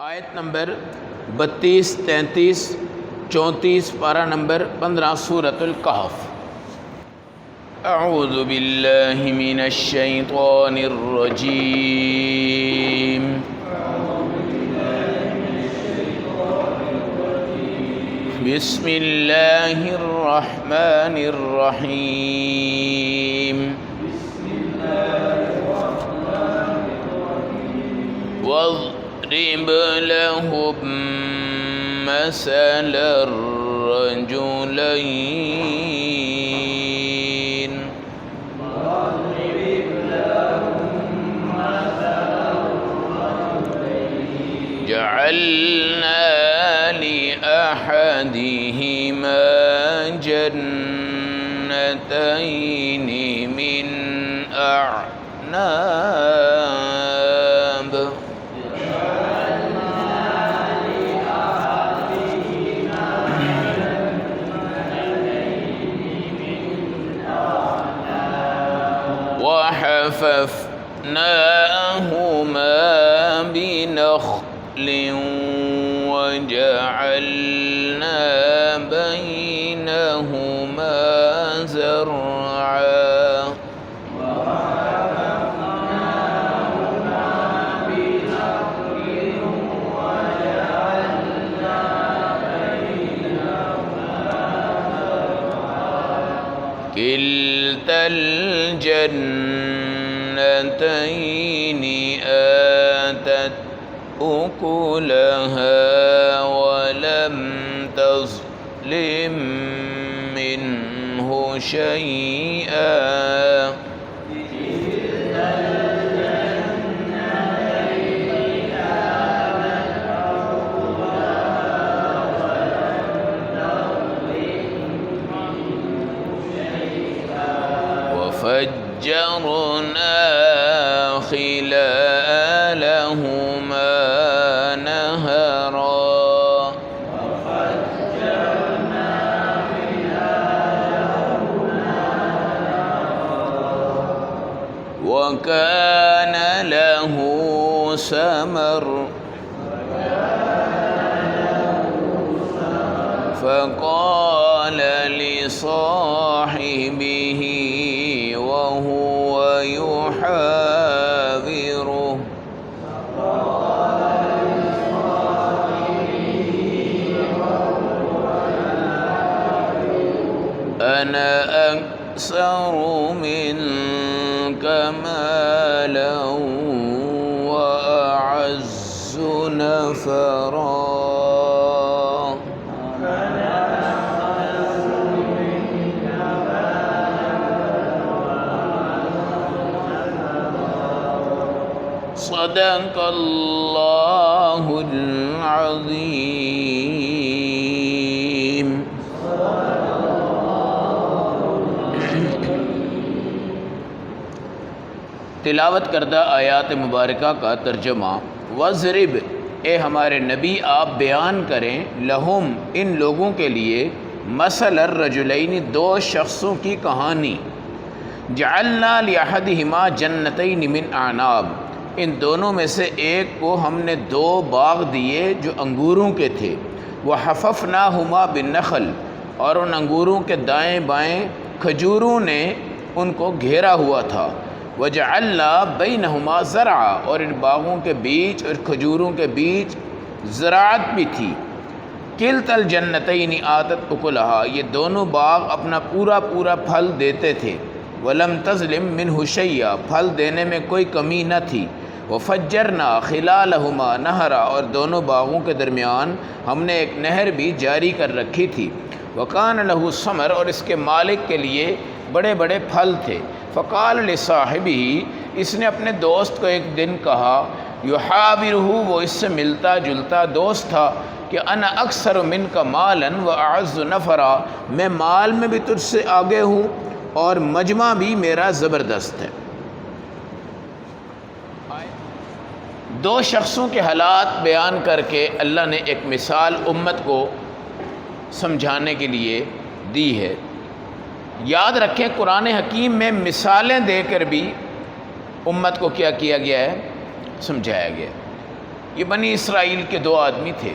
آیت نمبر 32، 33، 34، پارہ نمبر 15 سورۃ الکہف۔ اعوذ باللہ من الشیطان الرجیم، بسم اللہ الرحمن الرحیم، واضرب لهم مثل الرجلين جعلنا لأحدهما جنتين من أعناب وحففناهما بنخل وجعلنا بينهما زرعا كلتا الجنتين آتت أكلها ولم تظلم منه شيئا وفجرنا خلالهما نهرا وكان له ثمر فقال لصاحبه وهو يحاوره أنا أكثر منك مالا وأعز نفرا صدق اللہ العظیم۔ تلاوت کردہ آیات مبارکہ کا ترجمہ۔ وَاضْرِبْ، اے ہمارے نبی آپ بیان کریں، لہم ان لوگوں کے لیے، مثل الرجلین دو شخصوں کی کہانی، جعلنا لأحدہما جنتین من اعناب، ان دونوں میں سے ایک کو ہم نے دو باغ دیے جو انگوروں کے تھے، وحففناہما بالنخل، اور ان انگوروں کے دائیں بائیں کھجوروں نے ان کو گھیرا ہوا تھا، وجعلنا بینہما زرعا، اور ان باغوں کے بیچ اور کھجوروں کے بیچ زراعت بھی تھی، کلتا الجنتین آتت اکلہا، یہ دونوں باغ اپنا پورا پورا پھل دیتے تھے، ولم تظلم منہ شیئا، پھل دینے میں کوئی کمی نہ تھی، وفجرنا خلالہما نہرا، اور دونوں باغوں کے درمیان ہم نے ایک نہر بھی جاری کر رکھی تھی، وکان لہ ثمر، اور اس کے مالک کے لیے بڑے بڑے پھل تھے، فقال لصاحبہ، اس نے اپنے دوست کو ایک دن کہا، یحاورہ، وہ اس سے ملتا جلتا دوست تھا، کہ انا اکثر منک مالا واعز نفرا، میں مال میں بھی تجھ سے آگے ہوں اور مجمع بھی میرا زبردست ہے۔ دو شخصوں کے حالات بیان کر کے اللہ نے ایک مثال امت کو سمجھانے کے لیے دی ہے۔ یاد رکھیں قرآن حکیم میں مثالیں دے کر بھی امت کو کیا کیا گیا ہے، سمجھایا گیا۔ یہ بنی اسرائیل کے 2 آدمی تھے،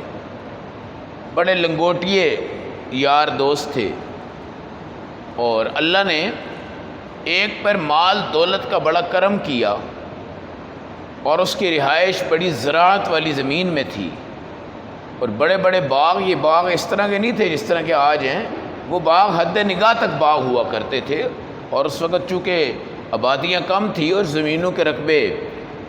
بڑے لنگوٹیے یار دوست تھے، اور اللہ نے ایک پر مال دولت کا بڑا کرم کیا، اور اس کی رہائش بڑی زراعت والی زمین میں تھی، اور بڑے بڑے باغ، یہ باغ اس طرح کے نہیں تھے جس طرح کے آج ہیں، وہ باغ حد نگاہ تک باغ ہوا کرتے تھے، اور اس وقت چونکہ آبادیاں کم تھی اور زمینوں کے رقبے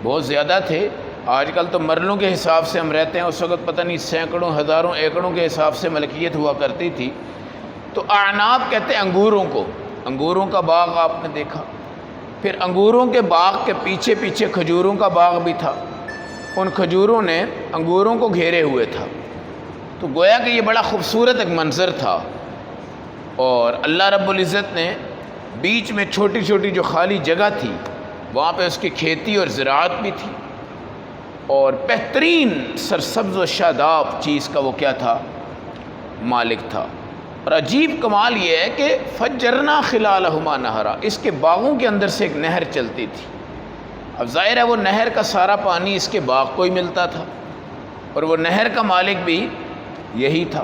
بہت زیادہ تھے، آج کل تو مرلوں کے حساب سے ہم رہتے ہیں، اس وقت پتہ نہیں سینکڑوں ہزاروں ایکڑوں کے حساب سے ملکیت ہوا کرتی تھی۔ تو اعناب کہتے ہیں انگوروں کو، انگوروں کا باغ آپ نے دیکھا، پھر انگوروں کے باغ کے پیچھے پیچھے کھجوروں کا باغ بھی تھا، ان کھجوروں نے انگوروں کو گھیرے ہوئے تھا، تو گویا کہ یہ بڑا خوبصورت ایک منظر تھا، اور اللہ رب العزت نے بیچ میں چھوٹی چھوٹی جو خالی جگہ تھی وہاں پہ اس کی کھیتی اور زراعت بھی تھی، اور بہترین سرسبز و شاداب چیز کا وہ کیا تھا؟ مالک تھا۔ اور عجیب کمال یہ ہے کہ فجرنا خلالہما نہرا، اس کے باغوں کے اندر سے ایک نہر چلتی تھی۔ اب ظاہر ہے وہ نہر کا سارا پانی اس کے باغ کو ہی ملتا تھا، اور وہ نہر کا مالک بھی یہی تھا۔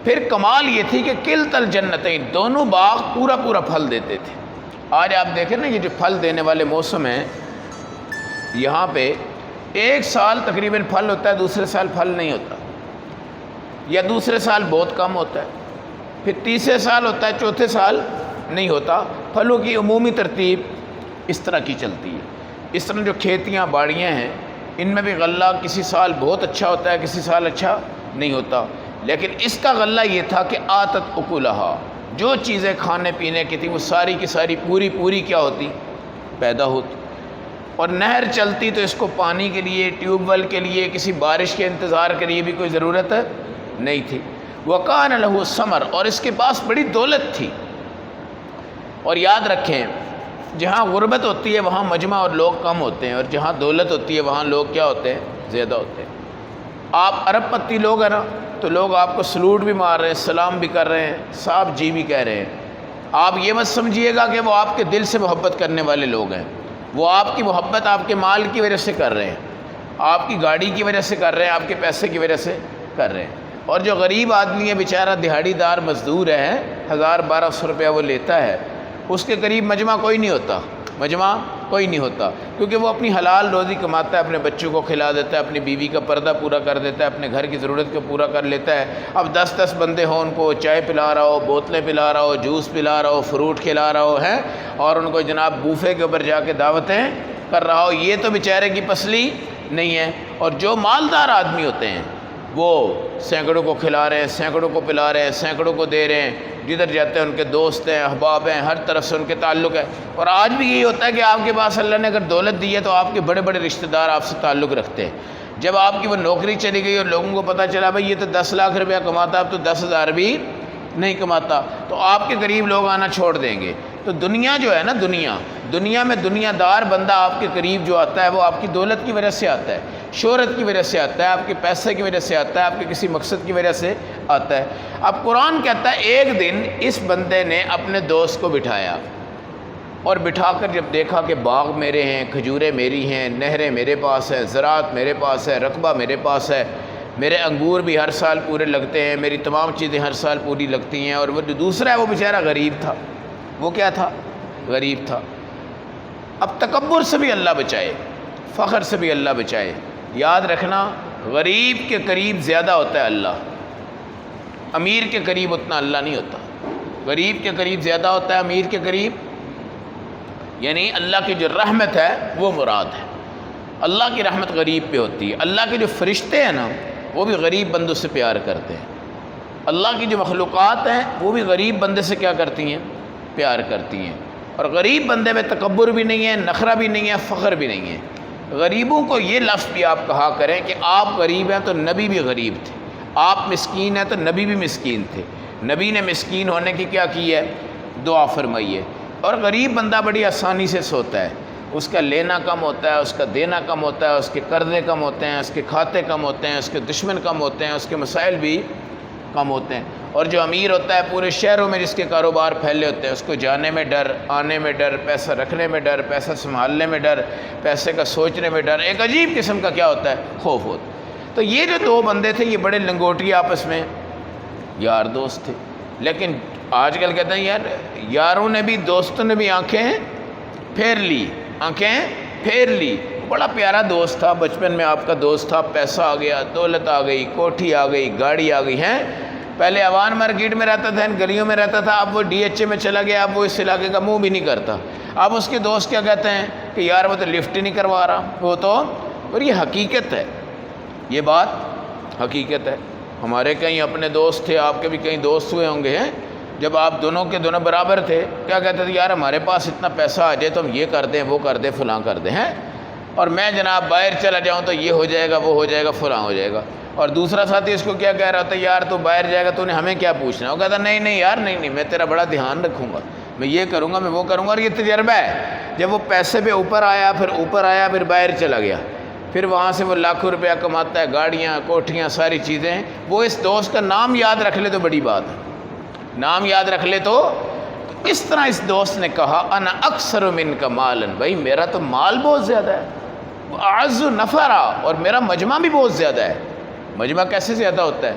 پھر کمال یہ تھی کہ کلتا الجنتین، دونوں باغ پورا پورا پھل دیتے تھے۔ آج آپ دیکھیں نا یہ جو پھل دینے والے موسم ہیں، یہاں پہ ایک سال تقریباً پھل ہوتا ہے، دوسرے سال پھل نہیں ہوتا، یا دوسرے سال بہت کم ہوتا ہے، پھر تیسرے سال ہوتا ہے، چوتھے سال نہیں ہوتا۔ پھلوں کی عمومی ترتیب اس طرح کی چلتی ہے۔ اس طرح جو کھیتیاں باڑیاں ہیں ان میں بھی غلہ کسی سال بہت اچھا ہوتا ہے، کسی سال اچھا نہیں ہوتا، لیکن اس کا غلہ یہ تھا کہ آتت اکلہا، جو چیزیں کھانے پینے کی تھیں وہ ساری کی ساری پوری پوری کیا ہوتی؟ پیدا ہوتی۔ اور نہر چلتی تو اس کو پانی کے لیے، ٹیوب ویل کے لیے، کسی بارش کے انتظار کے لیے بھی کوئی ضرورت نہیں تھی۔ وَقَانَ لَهُ ثَمَرٌ، اور اس کے پاس بڑی دولت تھی۔ اور یاد رکھیں جہاں غربت ہوتی ہے وہاں مجمع اور لوگ کم ہوتے ہیں، اور جہاں دولت ہوتی ہے وہاں لوگ کیا ہوتے ہیں؟ زیادہ ہوتے ہیں۔ آپ ارب پتی لوگ ہیں نا، تو لوگ آپ کو سلوٹ بھی مار رہے ہیں، سلام بھی کر رہے ہیں، صاحب جی بھی کہہ رہے ہیں۔ آپ یہ مت سمجھیے گا کہ وہ آپ کے دل سے محبت کرنے والے لوگ ہیں، وہ آپ کی محبت آپ کے مال کی وجہ سے کر رہے ہیں، آپ کی گاڑی کی وجہ سے کر رہے ہیں، آپ کے پیسے کی وجہ سے کر رہے ہیں۔ اور جو غریب آدمی ہے بیچارہ دہاڑی دار مزدور ہے، 1000-1200 روپیہ وہ لیتا ہے، اس کے قریب مجمع کوئی نہیں ہوتا، مجمع کوئی نہیں ہوتا، کیونکہ وہ اپنی حلال روزی کماتا ہے، اپنے بچوں کو کھلا دیتا ہے، اپنی بیوی کا پردہ پورا کر دیتا ہے، اپنے گھر کی ضرورت کو پورا کر لیتا ہے۔ اب 10 بندے ہوں، ان کو چائے پلا رہا ہو، بوتلیں پلا رہا ہو، جوس پلا رہا ہو، فروٹ کھلا رہا ہو ہے، اور ان کو جناب بوفے کے اوپر جا کے دعوتیں کر رہا ہو، یہ تو بیچارے کی پسلی نہیں ہے۔ اور جو مالدار آدمی ہوتے ہیں وہ سینکڑوں کو کھلا رہے ہیں، سینکڑوں کو پلا رہے ہیں، سینکڑوں کو دے رہے ہیں، جدھر جاتے ہیں ان کے دوست ہیں، احباب ہیں، ہر طرف سے ان کے تعلق ہے۔ اور آج بھی یہی ہوتا ہے کہ آپ کے پاس اللہ نے اگر دولت دی ہے تو آپ کے بڑے بڑے رشتہ دار آپ سے تعلق رکھتے ہیں۔ جب آپ کی وہ نوکری چلی گئی اور لوگوں کو پتہ چلا بھائی یہ تو 10 لاکھ روپیہ کماتا، اب تو 10,000 بھی نہیں کماتا، تو آپ کے قریب لوگ آنا چھوڑ دیں گے۔ تو دنیا جو ہے نا، دنیا میں دنیا دار بندہ آپ کے قریب جو آتا ہے وہ آپ کی دولت کی وجہ سے آتا ہے، شہرت کی وجہ سے آتا ہے، آپ کے پیسے کی وجہ سے آتا ہے، آپ کے کسی مقصد کی وجہ سے آتا ہے۔ اب قرآن کہتا ہے ایک دن اس بندے نے اپنے دوست کو بٹھایا، اور بٹھا کر جب دیکھا کہ باغ میرے ہیں، کھجوریں میری ہیں، نہریں میرے پاس ہیں، زراعت میرے پاس ہے، رقبہ میرے پاس ہے، میرے انگور بھی ہر سال پورے لگتے ہیں، میری تمام چیزیں ہر سال پوری لگتی ہیں، اور وہ جو دوسرا ہے وہ بیچارہ غریب تھا، وہ کیا تھا؟ غریب تھا۔ اب تکبر سے بھی اللہ بچائے، فخر سے بھی اللہ بچائے۔ یاد رکھنا غریب کے قریب زیادہ ہوتا ہے اللہ، امیر کے قریب اتنا اللہ نہیں ہوتا۔ غریب کے قریب زیادہ ہوتا ہے، امیر کے قریب، یعنی اللہ کی جو رحمت ہے وہ مراد ہے۔ اللہ کی رحمت غریب پہ ہوتی ہے۔ اللہ کے جو فرشتے ہیں نا وہ بھی غریب بندوں سے پیار کرتے ہیں۔ اللہ کی جو مخلوقات ہیں وہ بھی غریب بندے سے کیا کرتی ہیں؟ پیار کرتی ہیں۔ اور غریب بندے میں تکبر بھی نہیں ہے، نخرہ بھی نہیں ہے، فخر بھی نہیں ہے۔ غریبوں کو یہ لفظ بھی آپ کہا کریں کہ آپ غریب ہیں تو نبی بھی غریب تھے، آپ مسکین ہیں تو نبی بھی مسکین تھے، نبی نے مسکین ہونے کی کیا کی ہے؟ دعا فرمائی ہے۔ اور غریب بندہ بڑی آسانی سے سوتا ہے، اس کا لینا کم ہوتا ہے، اس کا دینا کم ہوتا ہے، اس کے قرضے کم ہوتے ہیں، اس کے کھاتے کم ہوتے ہیں، اس کے دشمن کم ہوتے ہیں، اس کے مسائل بھی کم ہوتے ہیں۔ اور جو امیر ہوتا ہے پورے شہروں میں جس کے کاروبار پھیلے ہوتے ہیں، اس کو جانے میں ڈر، آنے میں ڈر، پیسہ رکھنے میں ڈر، پیسہ سنبھالنے میں ڈر، پیسے کا سوچنے میں ڈر، ایک عجیب قسم کا کیا ہوتا ہے، خوف ہوتا ہے۔ تو یہ جو دو بندے تھے یہ بڑے لنگوٹی آپس میں یار دوست تھے، لیکن آج کل کہتے ہیں یار یاروں نے بھی دوستوں نے بھی آنکھیں پھیر لی، آنکھیں پھیر لی۔ بڑا پیارا دوست تھا، بچپن میں آپ کا دوست تھا، پیسہ آ گیا، دولت آ گئی، کوٹھی آ گئی، گاڑی آ گئی ہیں۔ پہلے اوان مارکیٹ میں رہتا تھا، ان گلیوں میں رہتا تھا، اب وہ ڈی ایچ اے میں چلا گیا، اب وہ اس علاقے کا منہ بھی نہیں کرتا۔ اب اس کے دوست کیا کہتے ہیں کہ یار وہ تو لفٹ ہی نہیں کروا رہا، وہ تو، اور یہ حقیقت ہے، یہ بات حقیقت ہے۔ ہمارے کئی اپنے دوست تھے، آپ کے بھی کئی دوست ہوئے ہوں گے ہیں، جب آپ دونوں کے دونوں برابر تھے، کیا کہتے تھے یار ہمارے پاس اتنا پیسہ آ جائے تو ہم یہ کر دیں، وہ کر دیں، فلاں کر دیں ہیں، اور میں جناب باہر چلا جاؤں تو یہ ہو جائے گا، وہ ہو جائے گا، فلاں ہو جائے گا۔ اور دوسرا ساتھی اس کو کیا کہہ رہا ہوتا ہے، یار تو باہر جائے گا تو انہیں ہمیں کیا پوچھنا ہے؟ وہ کہتا نہیں نہیں یار نہیں نہیں، میں تیرا بڑا دھیان رکھوں گا، میں یہ کروں گا، میں وہ کروں گا۔ اور یہ تجربہ ہے، جب وہ پیسے پہ اوپر آیا، پھر باہر چلا گیا، پھر وہاں سے وہ لاکھوں روپیہ کماتا ہے، گاڑیاں، کوٹھیاں، ساری چیزیں۔ وہ اس دوست کا نام یاد رکھ لے تو بڑی بات ہے، نام یاد رکھ لے تو اس طرح اس دوست نے کہا انا اکثر منک مالا، بھائی میرا تو مال بہت زیادہ ہے، اعز نفرا، اور میرا مجمع بھی بہت زیادہ ہے۔ مجمع کیسے زیادہ ہوتا ہے؟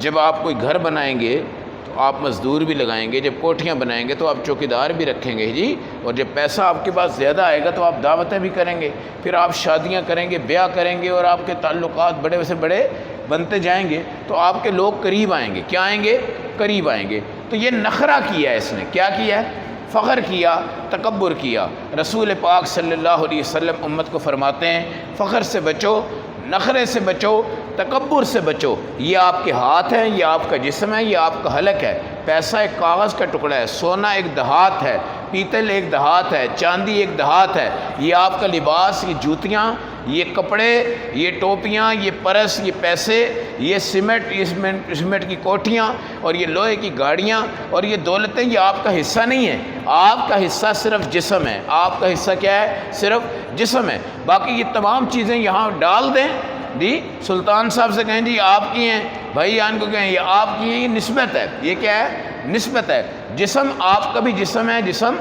جب آپ کوئی گھر بنائیں گے تو آپ مزدور بھی لگائیں گے، جب کوٹھیاں بنائیں گے تو آپ چوکیدار بھی رکھیں گے جی، اور جب پیسہ آپ کے پاس زیادہ آئے گا تو آپ دعوتیں بھی کریں گے، پھر آپ شادیاں کریں گے، بیاہ کریں گے، اور آپ کے تعلقات بڑے سے بڑے بنتے جائیں گے، تو آپ کے لوگ قریب آئیں گے، کیا آئیں گے؟ قریب آئیں گے۔ تو یہ نخرہ کیا ہے اس نے، کیا کیا ہے؟ فخر کیا، تکبر کیا۔ رسول پاک صلی اللہ علیہ وسلم امت کو فرماتے ہیں فخر سے بچو، نخرے سے بچو، تکبر سے بچو۔ یہ آپ کے ہاتھ ہیں، یہ آپ کا جسم ہے، یہ آپ کا حلق ہے۔ پیسہ ایک کاغذ کا ٹکڑا ہے، سونا ایک دھات ہے، پیتل ایک دھات ہے، چاندی ایک دھات ہے۔ یہ آپ کا لباس، یہ جوتیاں، یہ کپڑے، یہ ٹوپیاں، یہ پرس، یہ پیسے، یہ سیمنٹ کی کوٹھیاں، اور یہ لوہے کی گاڑیاں، اور یہ دولتیں، یہ آپ کا حصہ نہیں ہے۔ آپ کا حصہ صرف جسم ہے۔ آپ کا حصہ کیا ہے؟ صرف جسم ہے۔ باقی یہ تمام چیزیں یہاں ڈال دیں جی، سلطان صاحب سے کہیں جی آپ کی ہیں، بھائی جان کو کہیں یہ آپ کی ہیں، یہ نسبت ہے۔ یہ کیا ہے؟ نسبت ہے۔ جسم آپ کا بھی جسم ہے، جسم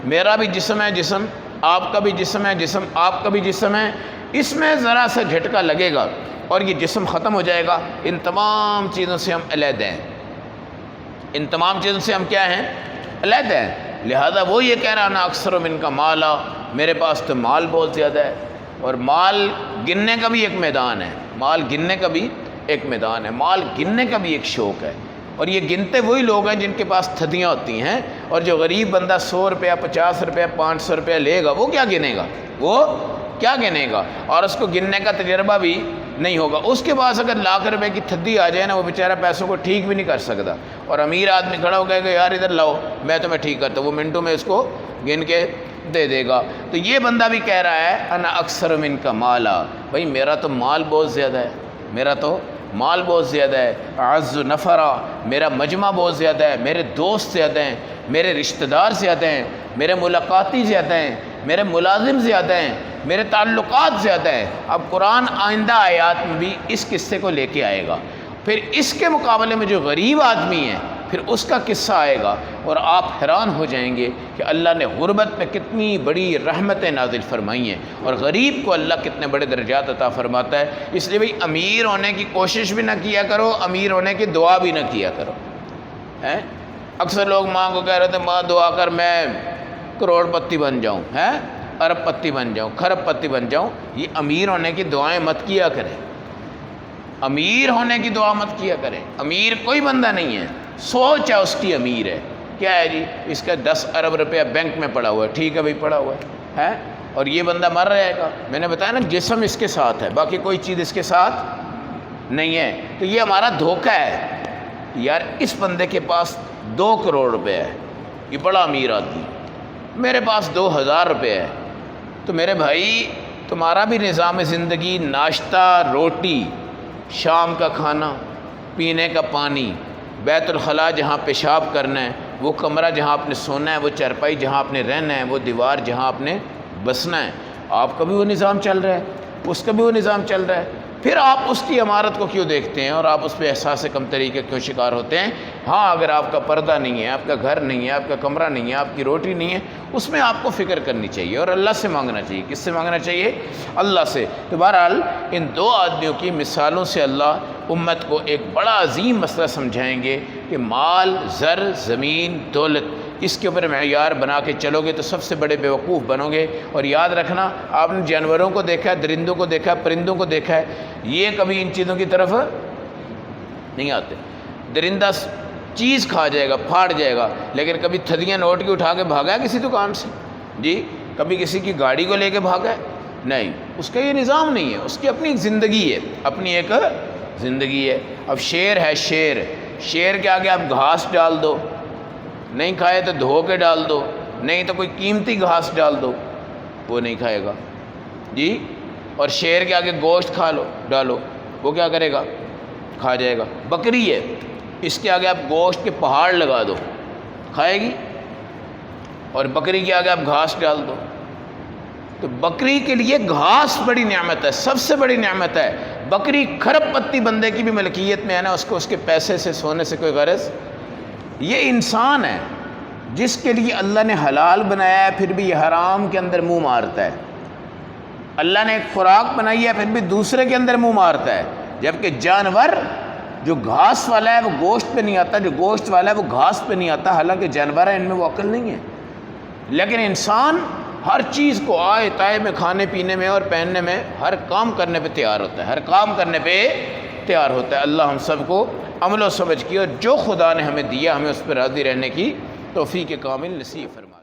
میرا بھی جسم ہے، جسم آپ کا بھی جسم ہے، جسم آپ کا بھی جسم ہے۔ اس میں ذرا سا جھٹکا لگے گا اور یہ جسم ختم ہو جائے گا۔ ان تمام چیزوں سے ہم علیحدہ ہیں، ان تمام چیزوں سے ہم کیا ہیں؟ علیحدہ ہیں۔ لہذا وہ یہ کہہ رہا نا اکثر من کا مالا، میرے پاس تو مال بہت زیادہ ہے، اور مال گننے کا بھی ایک میدان ہے، مال گننے کا بھی ایک میدان ہے، مال گننے کا بھی ایک شوق ہے۔ اور یہ گنتے وہی لوگ ہیں جن کے پاس تھدیاں ہوتی ہیں، اور جو غریب بندہ 100 روپیہ 50 روپیہ 500 روپیہ لے گا وہ کیا گنے گا؟ وہ کیا گنے گا؟ اور اس کو گننے کا تجربہ بھی نہیں ہوگا۔ اس کے پاس اگر لاکھ روپے کی تھدی آ جائے نا، وہ بیچارہ پیسوں کو ٹھیک بھی نہیں کر سکتا، اور امیر آدمی کھڑا ہو گیا کہ یار ادھر لاؤ میں تمہیں ٹھیک کرتا ہوں، وہ منٹوں میں اس کو گن کے دے دے گا۔ تو یہ بندہ بھی کہہ رہا ہے انا اکثر من کا مالا، بھائی میرا تو مال بہت زیادہ ہے، میرا تو مال بہت زیادہ ہے، اعز نفرا، میرا مجمع بہت زیادہ ہے، میرے دوست زیادہ ہیں، میرے رشتہ دار زیادہ ہیں، میرے ملاقاتی زیادہ ہیں، میرے ملازم زیادہ ہیں، میرے تعلقات زیادہ ہیں۔ اب قرآن آئندہ آیات میں بھی اس قصے کو لے کے آئے گا، پھر اس کے مقابلے میں جو غریب آدمی ہے پھر اس کا قصہ آئے گا، اور آپ حیران ہو جائیں گے کہ اللہ نے غربت میں کتنی بڑی رحمتیں نازل فرمائی ہیں، اور غریب کو اللہ کتنے بڑے درجات عطا فرماتا ہے۔ اس لیے بھئی امیر ہونے کی کوشش بھی نہ کیا کرو، امیر ہونے کی دعا بھی نہ کیا کرو۔ اکثر لوگ ماں کو کہہ رہے تھے ماں دعا کر میں کروڑ پتی بن جاؤں، ارب پتی بن جاؤں، کھرب پتی بن جاؤں۔ یہ امیر ہونے کی دعائیں مت کیا کریں، امیر ہونے کی دعا مت کیا کریں۔ امیر کوئی بندہ نہیں ہے، سوچ ہے اس کی امیر ہے۔ کیا ہے جی؟ اس کا 10 ارب روپیہ بینک میں پڑا ہوا ہے، ٹھیک ہے بھائی پڑا ہوا ہے، اور یہ بندہ مر رہے گا۔ میں نے بتایا نا جسم اس کے ساتھ ہے، باقی کوئی چیز اس کے ساتھ نہیں ہے۔ تو یہ ہمارا دھوکہ ہے، یار اس بندے کے پاس 2 کروڑ روپے ہے، یہ بڑا امیر آدمی، میرے پاس 2000 روپے ہے۔ تو میرے بھائی تمہارا بھی نظام زندگی، ناشتہ، روٹی، شام کا کھانا، پینے کا پانی، بیت الخلاء جہاں پیشاب کرنا ہے، وہ کمرہ جہاں آپ نے سونا ہے، وہ چرپائی جہاں آپ نے رہنا ہے، وہ دیوار جہاں آپ نے بسنا ہے، آپ کا بھی وہ نظام چل رہا ہے، اس کا بھی وہ نظام چل رہا ہے۔ پھر آپ اس کی عمارت کو کیوں دیکھتے ہیں اور آپ اس پہ احساس کمتری کے کیوں شکار ہوتے ہیں؟ ہاں اگر آپ کا پردہ نہیں ہے، آپ کا گھر نہیں ہے، آپ کا کمرہ نہیں ہے، آپ کی روٹی نہیں ہے، اس میں آپ کو فکر کرنی چاہیے اور اللہ سے مانگنا چاہیے۔ کس سے مانگنا چاہیے؟ اللہ سے۔ تو بہرحال ان دو آدمیوں کی مثالوں سے اللہ امت کو ایک بڑا عظیم مسئلہ سمجھائیں گے کہ مال، زر، زمین، دولت، اس کے اوپر معیار بنا کے چلو گے تو سب سے بڑے بیوقوف بنو گے۔ اور یاد رکھنا، آپ نے جانوروں کو دیکھا ہے، درندوں کو دیکھا ہے، پرندوں کو دیکھا ہے، یہ کبھی ان چیزوں کی طرف نہیں آتے۔ درندہ چیز کھا جائے گا، پھاڑ جائے گا، لیکن کبھی تھدیاں نوٹ کی اٹھا کے بھاگا ہے کسی دکان سے؟ جی کبھی کسی کی گاڑی کو لے کے بھاگا ہے؟ نہیں، اس کا یہ نظام نہیں ہے، اس کی اپنی ایک زندگی ہے، اپنی ایک زندگی ہے۔ اب شیر ہے، شیر کے آگے آپ گھاس ڈال دو، نہیں کھائے تو دھو کے ڈال دو، نہیں تو کوئی قیمتی گھاس ڈال دو، وہ نہیں کھائے گا جی۔ اور شیر کے آگے گوشت ڈالو، وہ کیا کرے گا؟ کھا جائے گا۔ بکری ہے، اس کے آگے آپ گوشت کے پہاڑ لگا دو، کھائے گی؟ اور بکری کے آگے آپ گھاس ڈال دو، تو بکری کے لیے گھاس بڑی نعمت ہے، سب سے بڑی نعمت ہے۔ بکری کھرب پتی بندے کی بھی ملکیت میں ہے نا، اس کو اس کے پیسے سے، سونے سے کوئی غرض۔ یہ انسان ہے جس کے لیے اللہ نے حلال بنایا ہے، پھر بھی یہ حرام کے اندر منہ مارتا ہے۔ اللہ نے ایک خوراک بنائی ہے، پھر بھی دوسرے کے اندر منہ مارتا ہے۔ جبکہ جانور جو گھاس والا ہے وہ گوشت پہ نہیں آتا، جو گوشت والا ہے وہ گھاس پہ نہیں آتا، حالانکہ جانور ہیں، ان میں وہ عقل نہیں ہے۔ لیکن انسان ہر چیز کو آئے تائے میں، کھانے پینے میں اور پہننے میں، ہر کام کرنے پہ تیار ہوتا ہے، ہر کام کرنے پہ تیار ہوتا ہے۔ اللہ ہم سب کو عمل و سمجھ کی اور جو خدا نے ہمیں دیا ہمیں اس پہ راضی رہنے کی توفیق کامل نصیب فرمائے۔